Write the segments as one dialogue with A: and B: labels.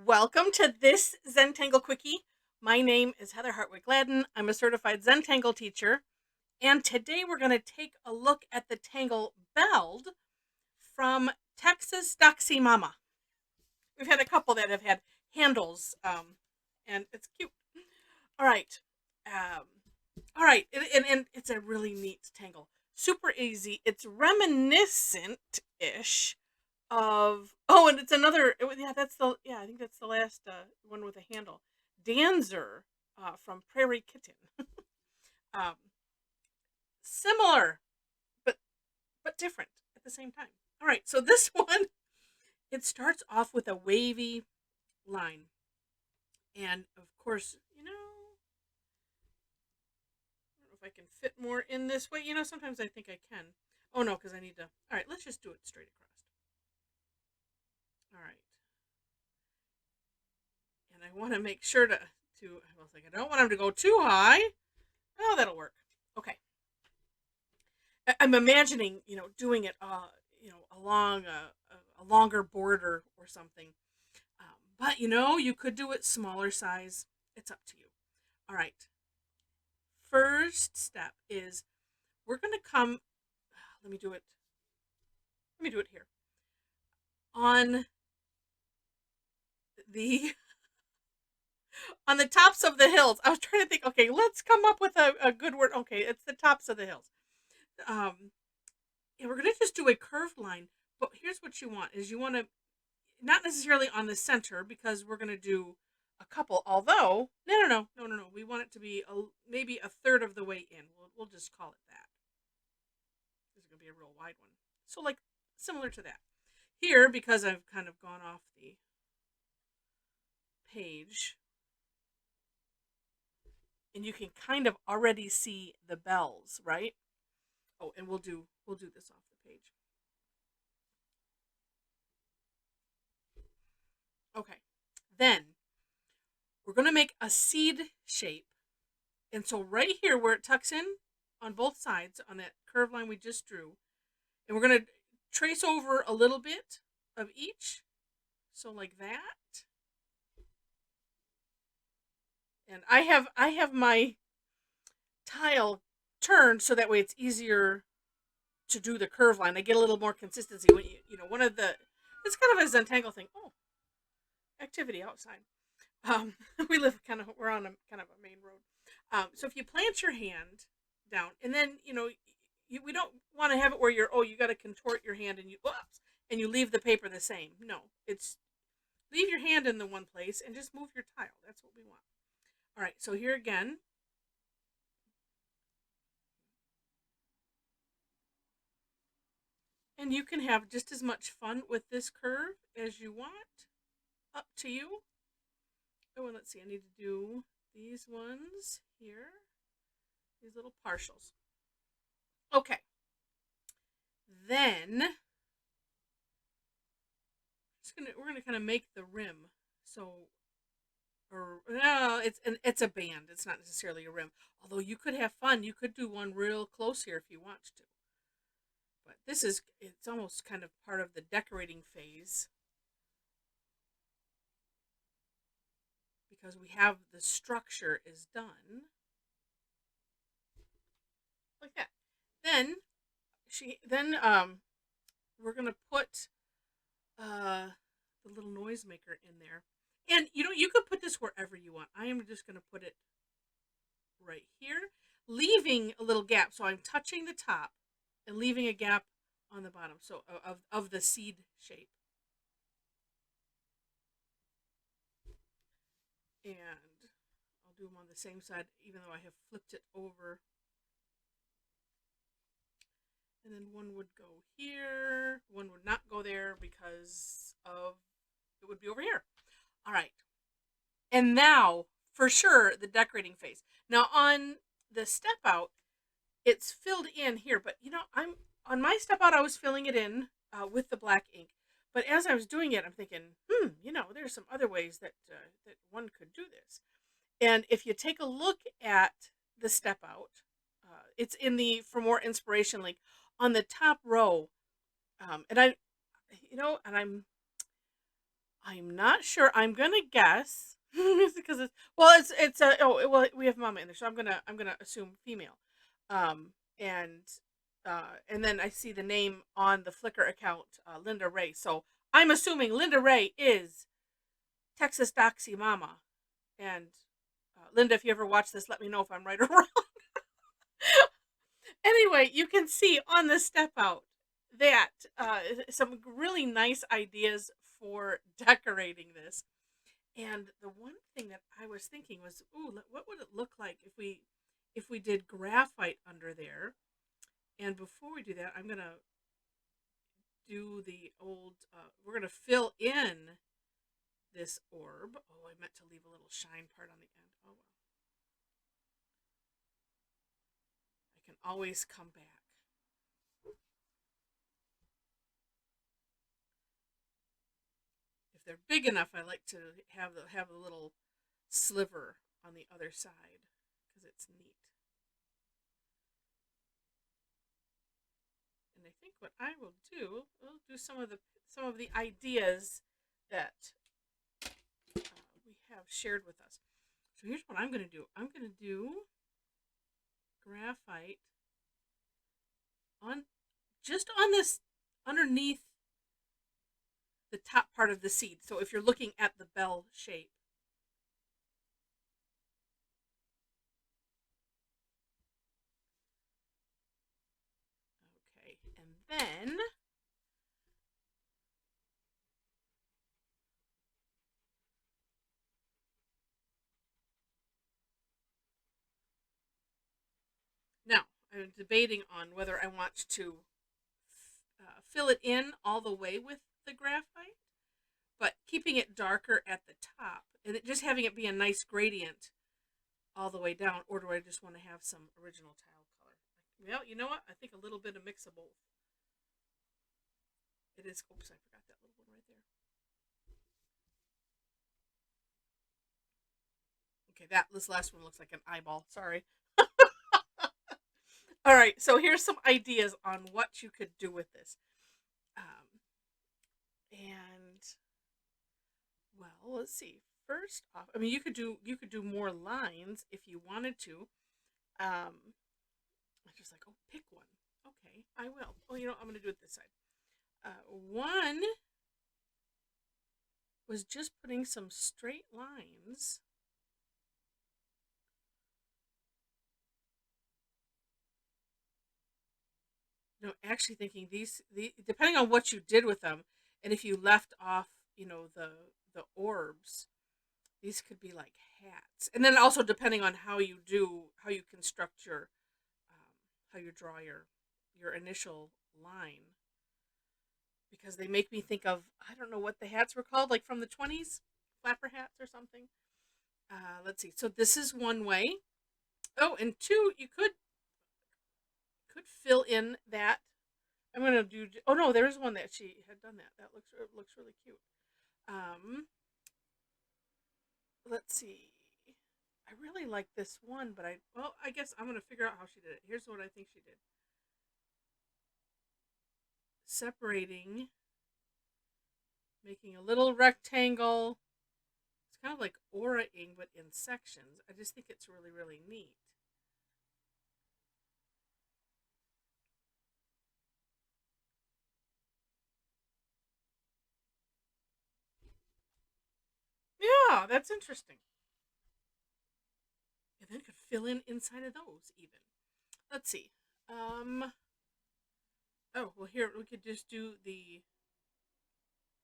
A: Welcome to this Zentangle Quickie. My name is Heather Hartwick Gladden. I'm a certified Zentangle teacher, and today we're going to take a look at the tangle Beld from TexasDoxieMama. We've had a couple that have had handles, and it's cute. All right, um, all right, and it's a really neat tangle. Super easy. It's reminiscent-ish and it's another I think that's the last one with a handle. Danzer from Prairie Kitten. um Similar but different at the same time. All right, so this one, it starts off with a wavy line, and of course, I don't know if I can fit more in this way. Sometimes I think I can. Oh no, because I need to. All right, let's just do it straight across. All right, and I want to make sure I was like, I don't want them to go too high. Oh, that'll work. Okay. I'm imagining, doing it, along a longer border or something. But you could do it smaller size. It's up to you. All right. First step is we're gonna come. Let me do it. Let me do it here on the on the tops of the hills. I was trying to think. Okay, let's come up with a good word. Okay, it's the tops of the hills. And we're gonna just do a curved line. But here's what you want: is you want to not necessarily on the center, because we're going to do a couple. Although, no. We want it to be maybe a third of the way in. We'll just call it that. This is going to be a real wide one. So, like, similar to that. Here, because I've kind of gone off the page, and you can kind of already see the bells, right? Oh, and we'll do this off the page. Okay. Then we're going to make a seed shape. And so right here where it tucks in on both sides on that curved line we just drew, and we're going to trace over a little bit of each. So like that. And I have my tile turned so that way it's easier to do the curve line. I get a little more consistency when one of the it's kind of a Zentangle thing. Oh, activity outside. We're on a kind of a main road. So if you plant your hand down, and then we don't want to have it where you got to contort your hand and you leave the paper the same. No, it's leave your hand in the one place and just move your tile. That's what we want. All right, so here again. And you can have just as much fun with this curve as you want. Up to you. Oh, and let's see, I need to do these ones here. These little partials. Okay. Then we're gonna kind of make the rim. So, or no, it's a band. It's not necessarily a rim. Although you could have fun. You could do one real close here if you want to. But it's almost kind of part of the decorating phase, because we have the structure is done like that. Then we're gonna put the little noisemaker in there, and you could put this wherever you want. I am just gonna put it right here, leaving a little gap. So I'm touching the top and leaving a gap on the bottom. So of the seed shape. And I'll do them on the same side, even though I have flipped it over. And then one would go here, one would not go there because of it would be over here. All right. And now, for sure, the decorating phase. Now on the step out, it's filled in here, but I'm on my step out, I was filling it in with the black ink. But as I was doing it, I'm thinking, there's some other ways that one could do this. And if you take a look at the step out, it's in the For More Inspiration link on the top row. And I, and I'm not sure. I'm gonna guess because we have mama in there, so I'm gonna assume female. And and then I see the name on the Flickr account, Linda Ray. So I'm assuming Linda Ray is TexasDoxieMama. And Linda, if you ever watch this, let me know if I'm right or wrong. Anyway, you can see on the step out that some really nice ideas for decorating this. And the one thing that I was thinking was, ooh, what would it look like if we did graphite under there? And before we do that, I'm gonna do the old. We're gonna fill in this orb. Oh, I meant to leave a little shine part on the end. Oh well, I can always come back. If they're big enough, I like to have a little sliver on the other side because it's neat. And I think what I will do, I'll do some of the ideas that we have shared with us. So here's what I'm going to do. I'm going to do graphite on just on this underneath the top part of the seed. So if you're looking at the bell shape. Okay, and then now I'm debating on whether I want to fill it in all the way with the graphite, but keeping it darker at the top and just having it be a nice gradient all the way down, or do I just want to have some original tile color? Well, you know what? I think a little bit of mix of both. It is. Oops, I forgot that little one right there. Okay, this last one looks like an eyeball. Sorry. All right, so here's some ideas on what you could do with this. And well, let's see. First off, I mean, you could do more lines if you wanted to. I just like, oh, pick one. Okay, I will. Oh, I'm gonna do it this side. One was just putting some straight lines. No, actually thinking the depending on what you did with them, and if you left off, the orbs, these could be like hats. And then also depending on how you construct how you draw your initial line, because they make me think of, I don't know what the hats were called, like from the 20s, flapper hats or something. Let's see. So this is one way. Oh, and two, you could fill in that. I'm gonna do. Oh no, there is one that she had done that. That looks really cute. Um, let's see. I really like this one, but I guess I'm gonna figure out how she did it. Here's what I think she did. Separating, making a little rectangle. It's kind of like aura-ing, but in sections. I just think it's really, really neat. Yeah, that's interesting. And then could fill in inside of those even. Let's see. Oh, well, here we could just do the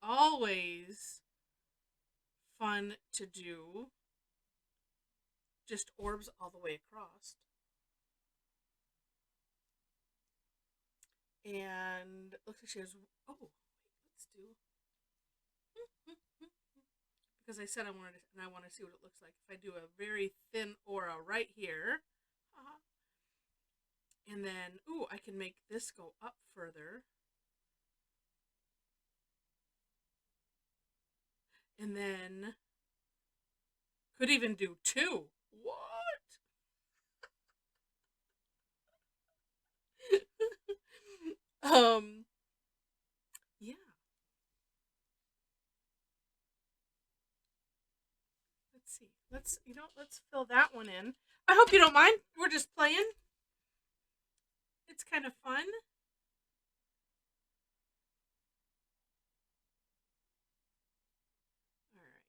A: always fun to do just orbs all the way across. And it looks like she has. Oh, wait, let's do. Because I said I wanted to, and I want to see what it looks like. If I do a very thin aura right here, and then, ooh, I can make this go up further. And then could even do two. What? Yeah. let's fill that one in. I hope you don't mind. We're just playing. It's kind of fun. All right.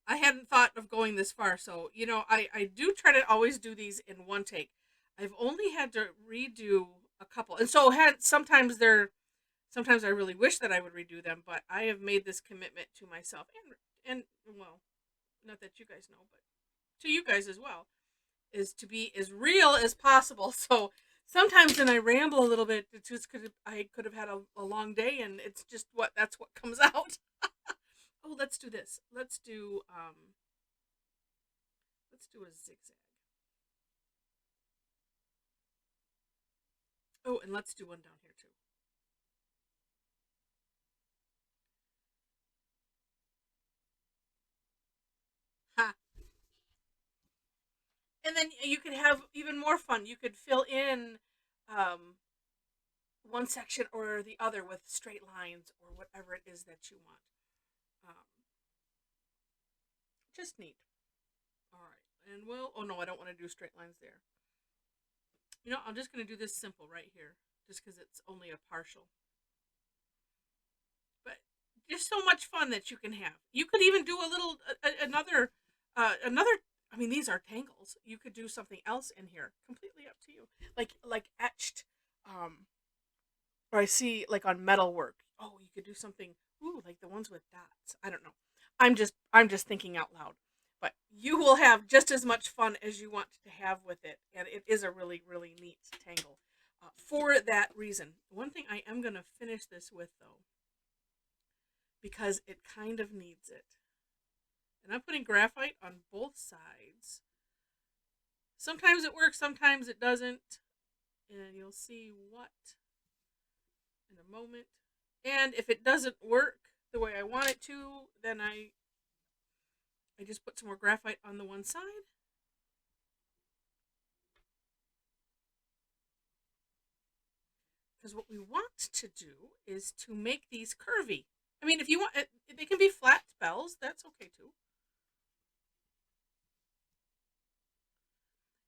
A: I hadn't thought of going this far, so I do try to always do these in one take. I've only had to redo a couple, and so had sometimes I really wish that I would redo them, but I have made this commitment to myself and well, not that you guys know, but to you guys as well, is to be as real as possible. So sometimes when I ramble a little bit, it's just I could have had a long day, and it's just that's what comes out. Oh, let's do this. Let's do a zigzag. Oh, and let's do one down here too. Ha! And then you could have even more fun. You could fill in um, one section or the other with straight lines or whatever it is that you want. Um, just neat. All right. And oh no, I don't want to do straight lines there. I'm just going to do this simple right here, just because it's only a partial. But there's so much fun that you can have. You could even do a little another. I mean, these are tangles. You could do something else in here. Completely up to you. Like etched. Or I see like on metal work. Oh, you could do something. Ooh, like the ones with dots. I don't know. I'm just thinking out loud. But you will have just as much fun as you want to have with it, and it is a really really neat tangle. For that reason, one thing I am going to finish this with though, because it kind of needs it. And I'm putting graphite on both sides. Sometimes it works, sometimes it doesn't. And you'll see what in a moment. And if it doesn't work the way I want it to, then I just put some more graphite on the one side. Because what we want to do is to make these curvy. I mean, if you want, they can be flat bells. That's okay too.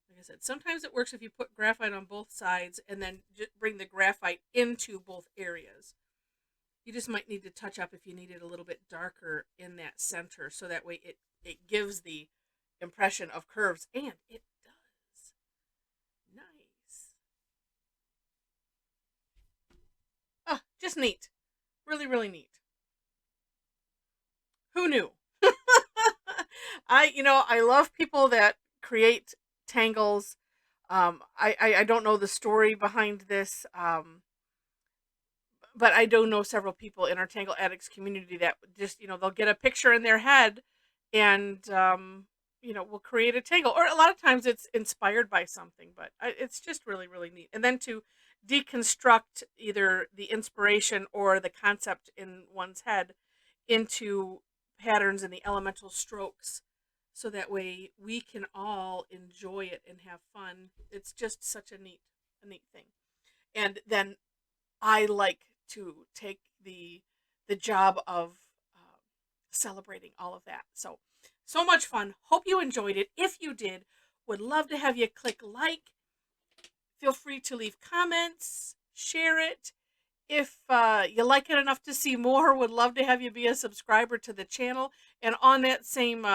A: Like I said, sometimes it works if you put graphite on both sides and then just bring the graphite into both areas. You just might need to touch up if you need it a little bit darker in that center, so that way it gives the impression of curves, and it does. Nice. Oh, just neat. Really, really neat. Who knew? I love people that create tangles. I don't know the story behind this, but I do know several people in our Tangle Addicts community that just they'll get a picture in their head, and will create a tangle. Or a lot of times it's inspired by something, but it's just really really neat. And then to deconstruct either the inspiration or the concept in one's head into patterns and the elemental strokes, so that way we can all enjoy it and have fun. It's just such a neat thing. And then I like to take the job of uh, celebrating all of that. So much fun. Hope you enjoyed it. If you did, would love to have you click like. Feel free to leave comments, share it. If you like it enough to see more, would love to have you be a subscriber to the channel. And on that same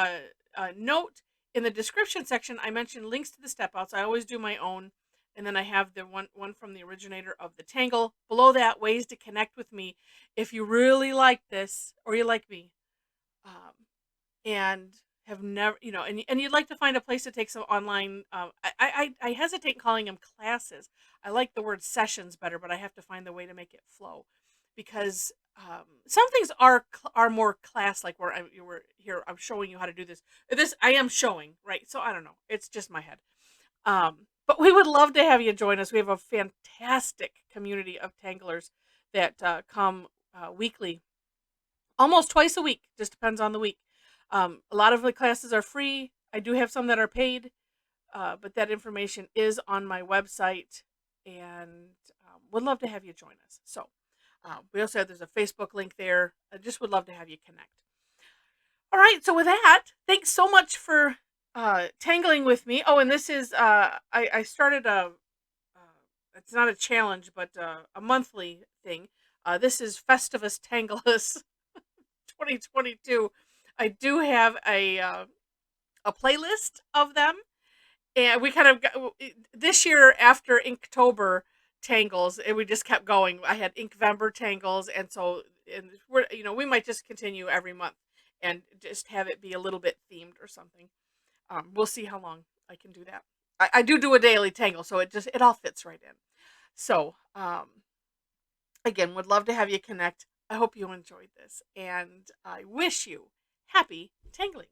A: note, in the description section, I mentioned links to the step outs. I always do my own. And then I have the one from the originator of the Tangle. Below that, ways to connect with me if you really like this, or you like me, and have never, and you'd like to find a place to take some online. I hesitate calling them classes. I like the word sessions better, but I have to find the way to make it flow, because some things are more class, like where you were here. I'm showing you how to do this. This I am showing, right? So I don't know. It's just my head. But we would love to have you join us. We have a fantastic community of tanglers that come weekly, almost twice a week. Just depends on the week. A lot of the classes are free. I do have some that are paid, but that information is on my website, and would love to have you join us. So we also have, there's a Facebook link there. I just would love to have you connect. All right, so with that, thanks so much for tangling with me. Oh, and this is I started it's not a challenge, but a monthly thing. This is Festivus Tangleus 2022. I do have a playlist of them, and we kind of got, this year after Inktober tangles, and we just kept going. I had Inkvember tangles, and so and we're we might just continue every month and just have it be a little bit themed or something. We'll see how long I can do that. I do a daily tangle, so it all fits right in. So again, would love to have you connect. I hope you enjoyed this, and I wish you happy tangling.